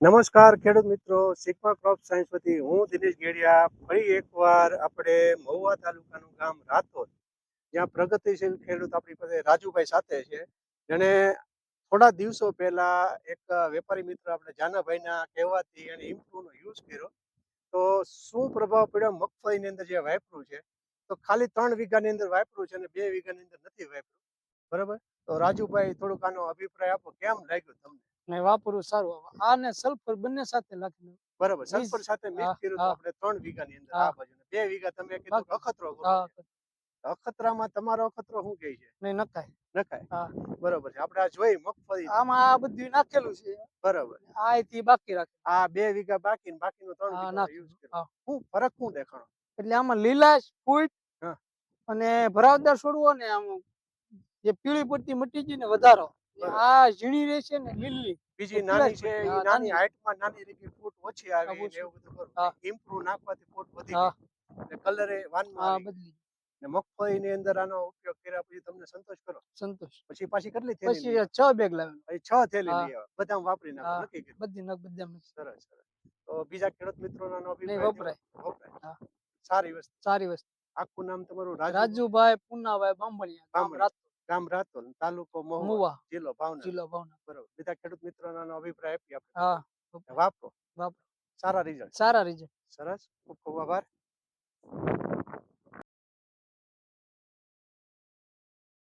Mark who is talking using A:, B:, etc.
A: નમસ્કાર ખેડૂત મિત્રો, સિગ્મા ક્રોપ સાયન્સ વતી હું દિનેશ ગેડિયા ફરી એકવાર આપણે મહુવા તાલુકાનું ગામ રાતોદ, જ્યાં પ્રગતિશીલ ખેડૂત આપણી પાસે રાજુભાઈ સાથે છે, જેણે થોડા દિવસો પહેલા એક વેપારી મિત્ર આપણે જાનાભાઈના કહેવાથી એને ઇમ્પ્રુવનો યુઝ કર્યો. તો શું પ્રભાવ પડ્યો મગફળીની અંદર જે વાપર્યું છે, તો ખાલી 3 વીઘાની અંદર વાપર્યું છે અને 2 વીઘાની અંદર નથી વાપર્યું. બરાબર, તો રાજુભાઈ થોડુંક આનો અભિપ્રાય આપો, કેમ લાગ્યું તમને?
B: ને વાપરવું સારું. આ ને સલ્ફર બંને સાથે નાખી
A: બરાબર, સલ્ફર સાથે મિક્સ કર્યું તો આપણે 3 વીઘાની અંદર આ બાજુ 2 વીઘા તમે કીધું અખતરો કરો છે. અખતરામાં તમારો અખતરો શું કહે છે?
B: નહીં નખાય.
A: નખાય. બરોબર છે. આપણે આ જોઈ મગફળી
B: આમાં આ બધું નાખેલું છે.
A: બરાબર.
B: આ થી બાકી રાખે.
A: આ 2 વીઘા બાકી ને બાકીનો 3 વીઘા યુઝ કર્યો. શું ફરક શું દેખાણો?
B: એટલે આમાં લીલાશ ફૂટ અને ભરાવદાર છોડવો ને આમ જે પીળી પટ્ટી મટી ગઈ ને વધારો. આ ઝીણી રહેશે ને લીલી
A: બીજી નાની છે, એ નાની હાઈટમાં નાની રીતે ફૂટ ઓછી આવી ને એવું બધું કરું. ઇમ્પ્રુવ નાખવાથી ફૂટ વધી ગઈ અને કલરે વાનમાં બદલી. ને મગફળીની અંદર આનો ઉપયોગ કર્યા પછી તમને સંતોષ કરો? સંતોષ. પછી પાછી કેટલી થેલી?
B: પછી 6 બેગ લાવ્યો.
A: પછી 6 થેલી લઈ આવ્યા. બધામાં વાપરી નાખો, નક્કી કર્યું?
B: બધી નક બધામાં.
A: સરસ સરસ. તો બીજા ખેડૂત મિત્રોનો
B: અભિપ્રાય
A: વપરાય. સારી વસ્તુ.
B: સારી વસ્તુ.
A: આખું નામ તમારું?
B: રાજુભાઈ પુનાભાઈ બાંભણિયા,
A: ગામ રાતોલ, તાલુકો મહુવા, જિલ્લો ભાવનગર. બરોબર. બીજા ખેડૂત મિત્રોનો અભિપ્રાય આપી આપણે. વાપરો. સારા રિઝલ્ટ.
B: સારા રિઝલ્ટ.
A: સરસ. ખૂબ ખૂબ આભાર.